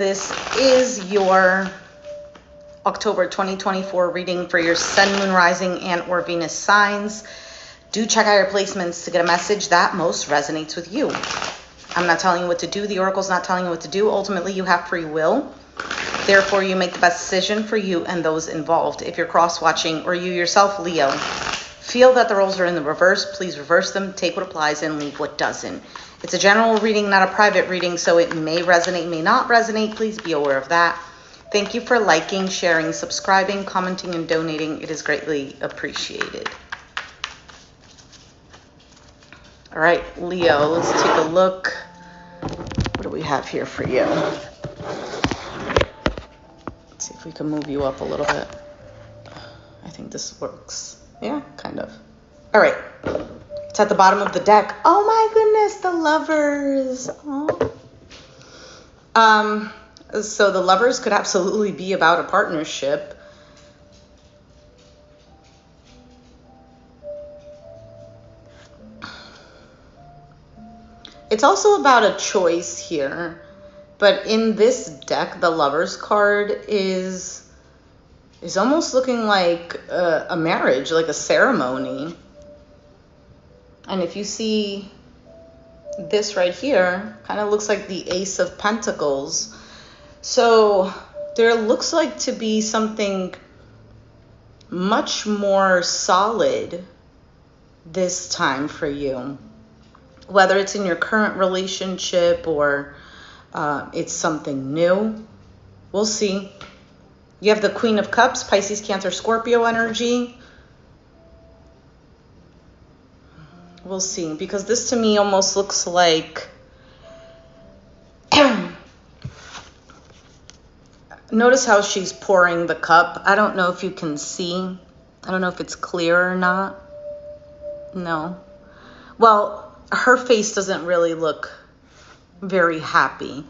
This is your October 2024 reading for your Sun, Moon, Rising, and or Venus signs. Do check out your placements to get a message that most resonates with you. I'm not telling you what to do. The Oracle's not telling you what to do. Ultimately, you have free will. Therefore, you make the best decision for you and those involved. If you're cross-watching or you yourself, Leo, feel that the roles are in the reverse, please reverse them, take what applies, and leave what doesn't. It's a general reading, not a private reading, so it may resonate, may not resonate. Please be aware of that. Thank you for liking, sharing, subscribing, commenting, and donating. It is greatly appreciated. All right, Leo, let's take a look. What do we have here for you? Let's see if we can move you up a little bit. I think this works. Yeah, kind of. All right. It's at the bottom of the deck. Oh my goodness, the Lovers. Oh. So the Lovers could absolutely be about a partnership. It's also about a choice here. But in this deck, the Lovers card is almost looking like a marriage, like a ceremony. And if you see this right here, kind of looks like the Ace of Pentacles. So there looks like to be something much more solid this time for you. Whether it's in your current relationship or it's something new. We'll see. You have the Queen of Cups, Pisces, Cancer, Scorpio energy. We'll see, because this to me almost looks like notice how she's pouring the cup. I don't know if you can see. I don't know if it's clear or not. No. Well, her face doesn't really look very happy.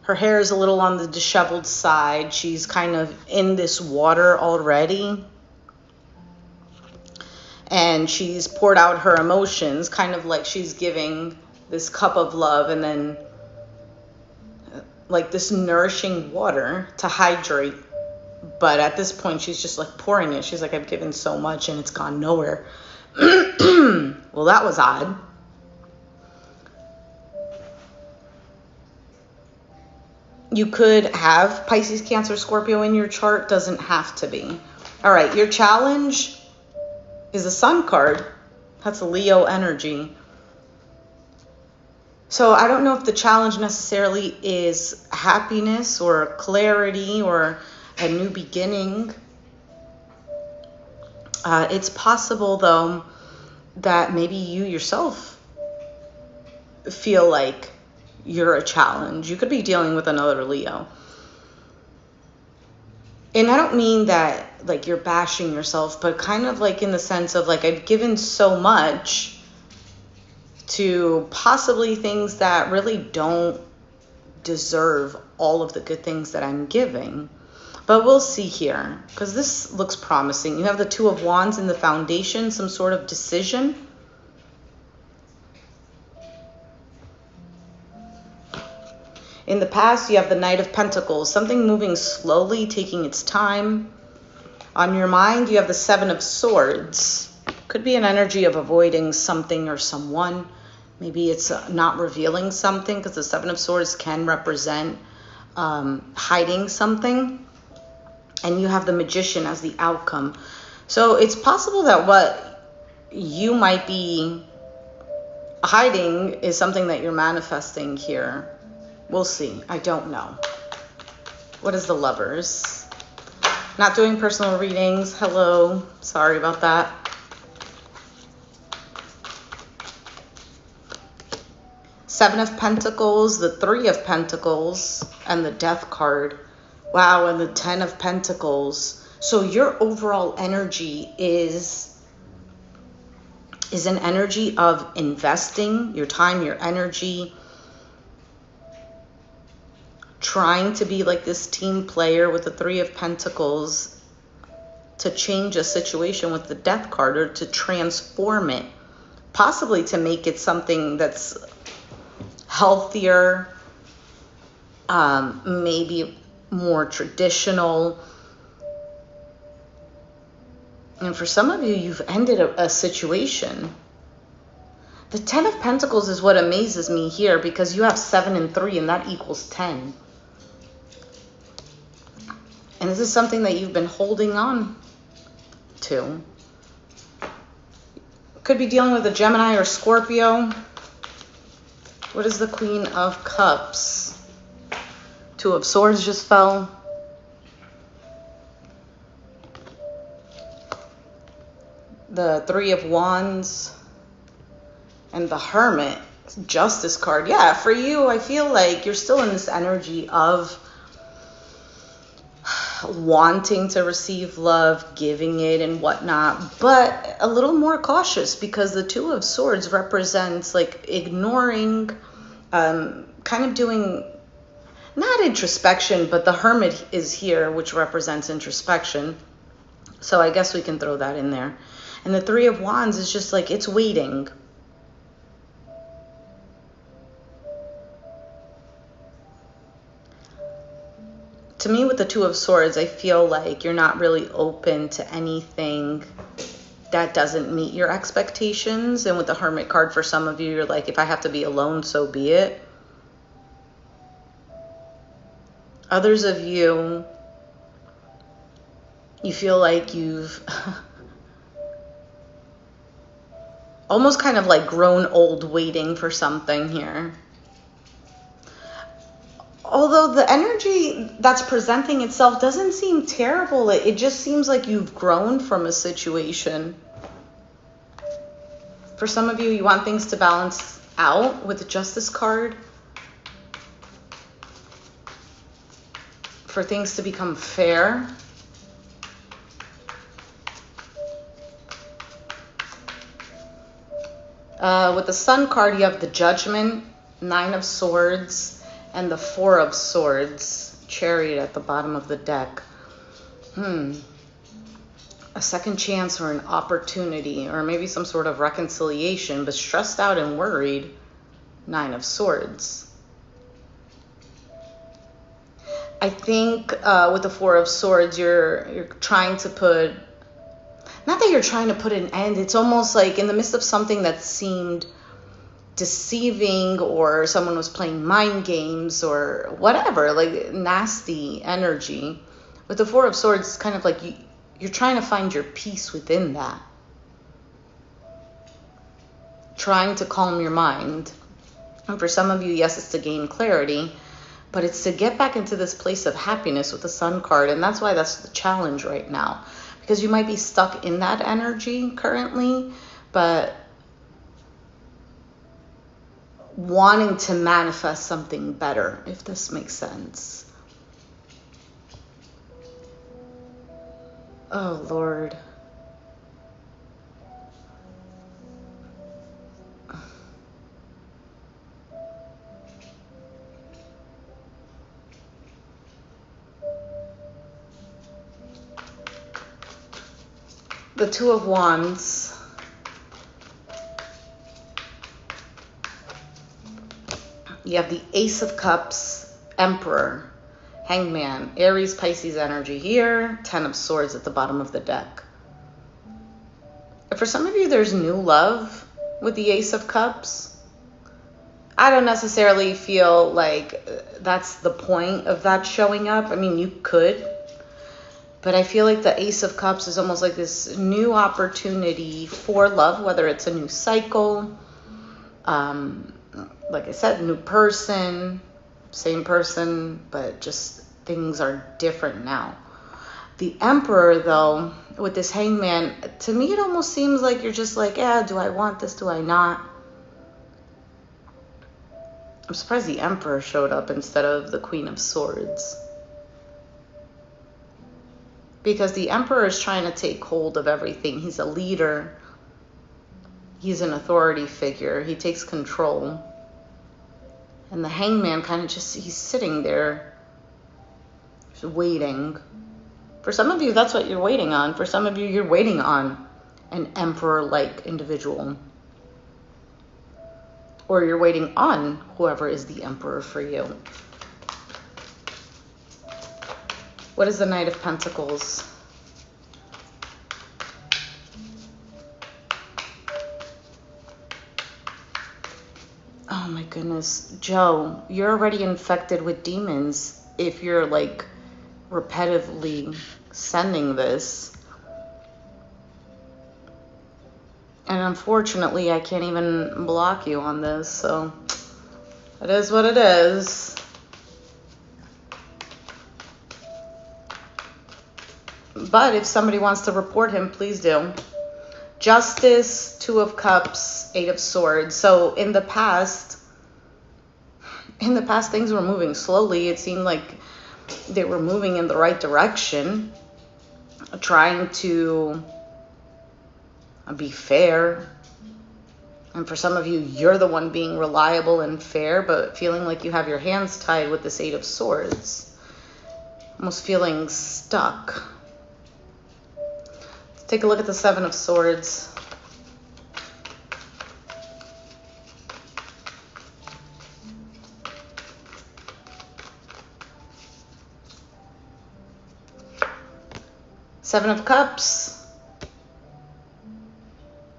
Her hair is a little on the disheveled side. She's kind of in this water already. And she's poured out her emotions, kind of like she's giving this cup of love and then like this nourishing water to hydrate. But at this point, she's just like pouring it. She's like, I've given so much and it's gone nowhere. Well, that was odd. You could have Pisces, Cancer, Scorpio in your chart. Doesn't have to be. All right, your challenge is a Sun card. That's a Leo energy. So I don't know if the challenge necessarily is happiness or clarity or a new beginning. It's possible, though, that maybe you yourself feel like you're a challenge. You could be dealing with another Leo. And I don't mean that like you're bashing yourself, but kind of like in the sense of like I've given so much to possibly things that really don't deserve all of the good things that I'm giving. But we'll see here, because this looks promising. You have the Two of Wands in the foundation, some sort of decision. In the past, you have the Knight of Pentacles, something moving slowly, taking its time. On your mind, you have the Seven of Swords. Could be an energy of avoiding something or someone. Maybe it's not revealing something, because the Seven of Swords can represent hiding something. And you have the Magician as the outcome. So it's possible that what you might be hiding is something that you're manifesting here. We'll see. I don't know. What is the Lovers? Not doing personal readings. Hello. Sorry about that. Seven of Pentacles, the Three of Pentacles, and the Death card. Wow, and the Ten of Pentacles. So your overall energy is an energy of investing your time, your energy, trying to be like this team player with the Three of Pentacles to change a situation with the Death card, or to transform it, possibly to make it something that's healthier, maybe more traditional. And for some of you, you've ended a situation. The 10 of Pentacles is what amazes me here, because you have 7 and 3, and that equals 10. And this is something that you've been holding on to. Could be dealing with a Gemini or Scorpio. What is the Queen of Cups? 2 of Swords just fell. The 3 of Wands. And the Hermit. Justice card. Yeah, for you, I feel like you're still in this energy of wanting to receive love, giving it and whatnot, but a little more cautious, because the 2 of Swords represents like ignoring, kind of doing, not introspection, but the Hermit is here, which represents introspection. So I guess we can throw that in there. And the 3 of Wands is just like, it's waiting. To me, with the 2 of Swords, I feel like you're not really open to anything that doesn't meet your expectations. And with the Hermit card, for some of you, you're like, if I have to be alone, so be it. Others of you, you feel like you've almost kind of like grown old waiting for something here. Although the energy that's presenting itself doesn't seem terrible, it just seems like you've grown from a situation. For some of you, you want things to balance out with the Justice card. For things to become fair. With the Sun card, you have the Judgment, 9 of Swords, and the 4 of Swords, Chariot at the bottom of the deck. A second chance or an opportunity, or maybe some sort of reconciliation, but stressed out and worried, 9 of Swords. I think with the 4 of Swords, you're trying to put, not that you're trying to put an end, it's almost like in the midst of something that seemed deceiving, or someone was playing mind games or whatever, like nasty energy. With the 4 of Swords, it's kind of like you're trying to find your peace within that. Trying to calm your mind. And for some of you, yes, it's to gain clarity, but it's to get back into this place of happiness with the Sun card. And that's why that's the challenge right now, because you might be stuck in that energy currently, but wanting to manifest something better, if this makes sense. Oh, Lord. The 2 of Wands. You have the Ace of Cups, Emperor, Hangman, Aries, Pisces energy here, 10 of Swords at the bottom of the deck. For some of you, there's new love with the Ace of Cups. I don't necessarily feel like that's the point of that showing up. I mean, you could, but I feel like the Ace of Cups is almost like this new opportunity for love, whether it's a new cycle, like I said, new person, same person, but just things are different now. The Emperor, though, with this Hangman, to me, it almost seems like you're just like, yeah, do I want this? Do I not? I'm surprised the Emperor showed up instead of the Queen of Swords. Because the Emperor is trying to take hold of everything. He's a leader. He's an authority figure. He takes control. And the Hangman kind of just, he's sitting there, just waiting. For some of you, that's what you're waiting on. For some of you, you're waiting on an Emperor-like individual. Or you're waiting on whoever is the Emperor for you. What is the Knight of Pentacles? Oh my goodness. Joe, you're already infected with demons if you're like repetitively sending this. And unfortunately, I can't even block you on this, so it is what it is. But if somebody wants to report him, please do. Justice, Two of Cups, Eight of Swords. So in the past, things were moving slowly. It seemed like they were moving in the right direction, trying to be fair. And for some of you, you're the one being reliable and fair, but feeling like you have your hands tied with this Eight of Swords. Almost feeling stuck. Let's take a look at the Seven of Swords. Seven of Cups,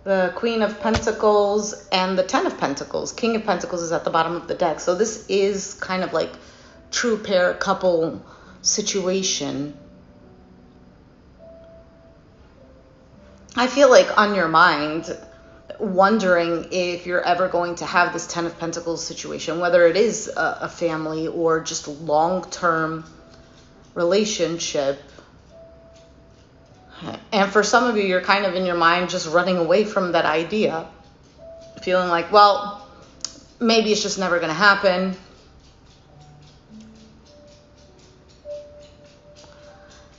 the Queen of Pentacles, and the Ten of Pentacles. King of Pentacles is at the bottom of the deck. So this is kind of like true pair couple situation. I feel like on your mind, wondering if you're ever going to have this Ten of Pentacles situation, whether it is a family or just a long-term relationship. And for some of you, you're kind of in your mind just running away from that idea. Feeling like, well, maybe it's just never going to happen.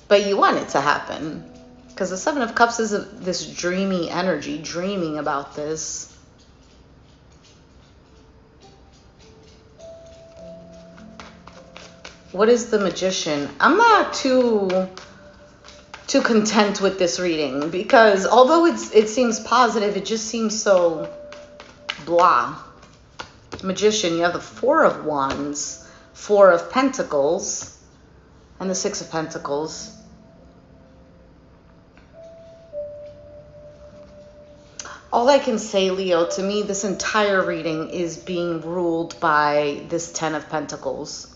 But you want it to happen. Because the Seven of Cups is this dreamy energy, dreaming about this. What is the Magician? I'm not too content with this reading, because although it seems positive, it just seems so blah. Magician, you have the Four of Wands, Four of Pentacles, and the Six of Pentacles. All I can say, Leo, to me, this entire reading is being ruled by this Ten of Pentacles.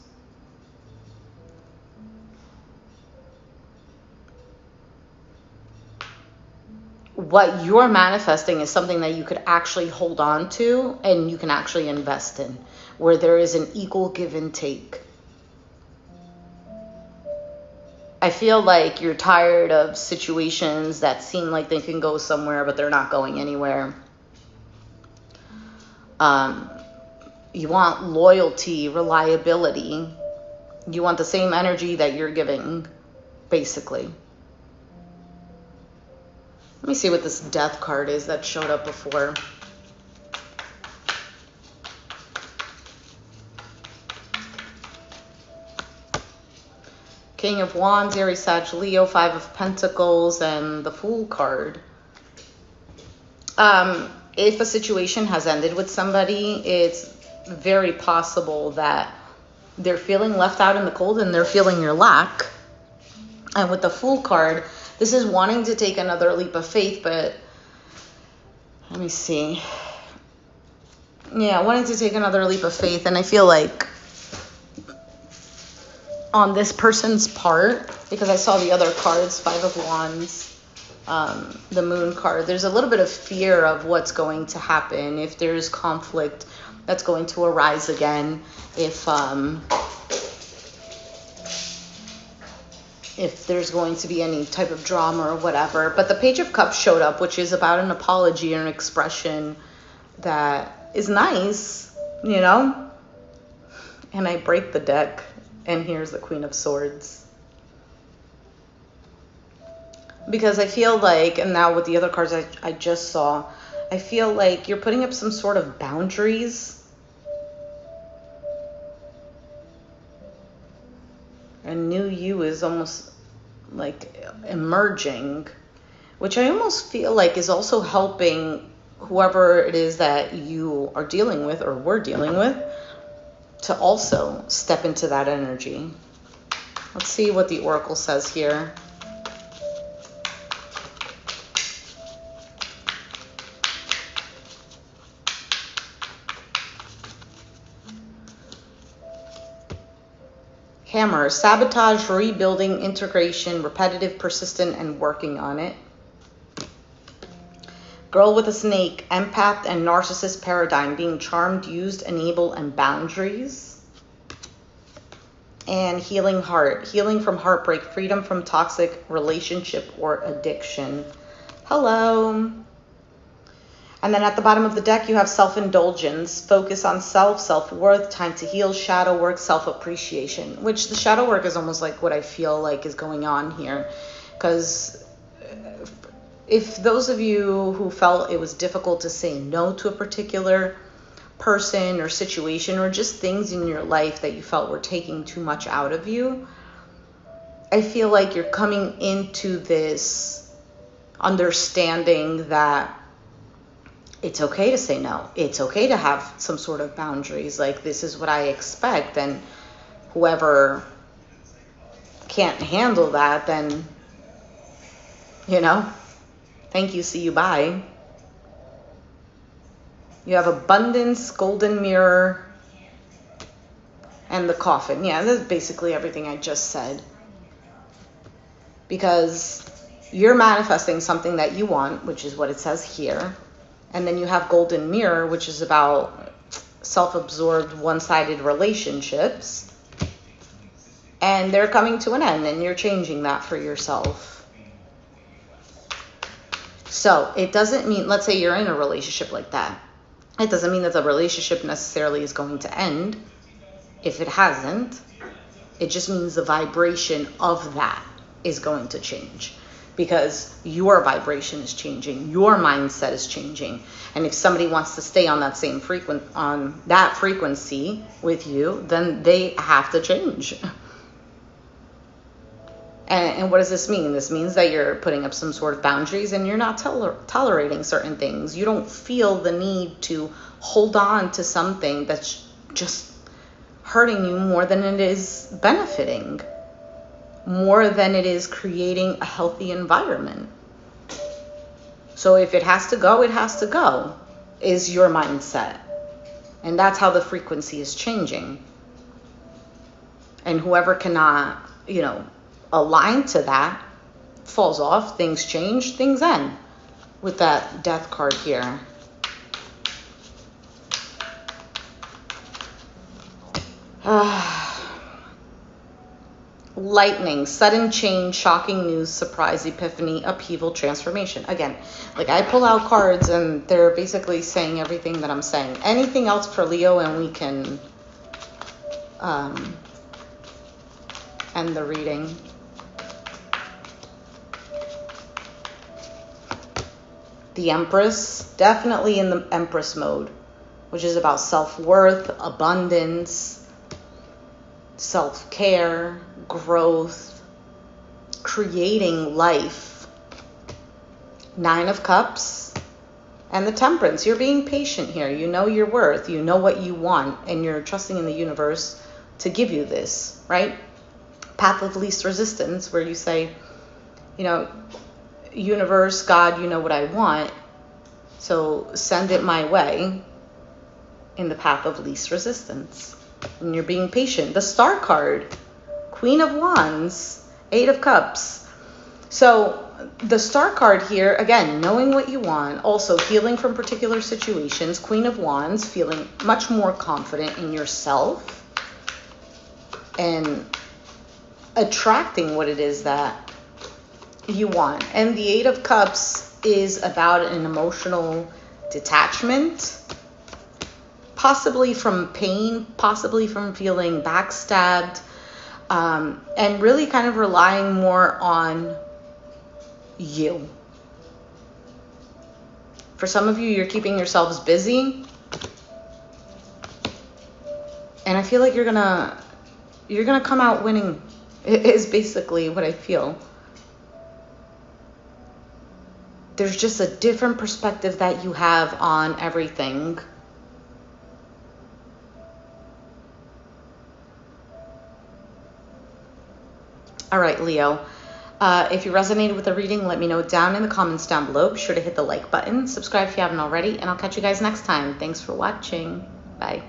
What you're manifesting is something that you could actually hold on to and you can actually invest in, where there is an equal give and take. I feel like you're tired of situations that seem like they can go somewhere, but they're not going anywhere. You want loyalty, reliability. You want the same energy that you're giving, basically. Let me see what this Death card is that showed up before. King of Wands, Aries, Sag, Leo, Five of Pentacles, and the Fool card. If a situation has ended with somebody, it's very possible that they're feeling left out in the cold and they're feeling your lack. And with the Fool card, this is wanting to take another leap of faith, but let me see. Yeah, wanting to take another leap of faith, and I feel like on this person's part, because I saw the other cards, Five of Wands, the Moon card, there's a little bit of fear of what's going to happen, if there's conflict that's going to arise again, if there's going to be any type of drama or whatever. But the Page of Cups showed up, which is about an apology or an expression that is nice, you know? And I break the deck, and here's the Queen of Swords. Because I feel like, and now with the other cards I just saw, I feel like you're putting up some sort of boundaries. A new you is almost like emerging, which I almost feel like is also helping whoever it is that you are dealing with or were dealing with to also step into that energy. Let's see what the Oracle says here. Hammer, sabotage, rebuilding, integration, repetitive, persistent, and working on it. Girl with a snake, empath and narcissist paradigm, being charmed, used, enabled, and boundaries. And healing heart, healing from heartbreak, freedom from toxic relationship or addiction. Hello. And then at the bottom of the deck, you have self-indulgence, focus on self, self-worth, time to heal, shadow work, self-appreciation, which the shadow work is almost like what I feel like is going on here. Because if those of you who felt it was difficult to say no to a particular person or situation, or just things in your life that you felt were taking too much out of you, I feel like you're coming into this understanding that it's okay to say no. It's okay to have some sort of boundaries. Like, this is what I expect. And whoever can't handle that, then, you know, thank you, see you, bye. You have abundance, golden mirror, and the coffin. Yeah, that's basically everything I just said. Because you're manifesting something that you want, which is what it says here. And then you have golden mirror, which is about self-absorbed, one-sided relationships. And they're coming to an end, and you're changing that for yourself. So it doesn't mean, let's say you're in a relationship like that. It doesn't mean that the relationship necessarily is going to end. If it hasn't, it just means the vibration of that is going to change. Because your vibration is changing, your mindset is changing. And if somebody wants to stay on that same frequency with you, then they have to change. And what does this mean? This means that you're putting up some sort of boundaries and you're not tolerating certain things. You don't feel the need to hold on to something that's just hurting you more than it is benefiting, more than it is creating a healthy environment. So if it has to go, it has to go, is your mindset. And that's how the frequency is changing. And whoever cannot, align to that falls off, things change, things end. With that death card here. Lightning, sudden change, shocking news, surprise, epiphany, upheaval, transformation. Again, like I pull out cards and they're basically saying everything that I'm saying. Anything else for Leo and we can end the reading. The Empress, definitely in the Empress mode, which is about self-worth, abundance, self-care, growth, creating life. Nine of Cups and the Temperance. You're being patient here. You know your worth. You know what you want, and you're trusting in the universe to give you this, right? Path of least resistance, where you say, universe, God, you know what I want, so send it my way in the path of least resistance. And you're being patient. The Star card, Queen of Wands, Eight of Cups. So the Star card here, again, knowing what you want, also healing from particular situations. Queen of Wands, feeling much more confident in yourself and attracting what it is that you want. And the Eight of Cups is about an emotional detachment, possibly from pain, possibly from feeling backstabbed, and really kind of relying more on you. For some of you, you're keeping yourselves busy, and I feel like you're gonna come out winning, is basically what I feel. There's just a different perspective that you have on everything. All right, Leo. If you resonated with the reading, let me know down in the comments down below. Be sure to hit the like button, subscribe if you haven't already, and I'll catch you guys next time. Thanks for watching. Bye.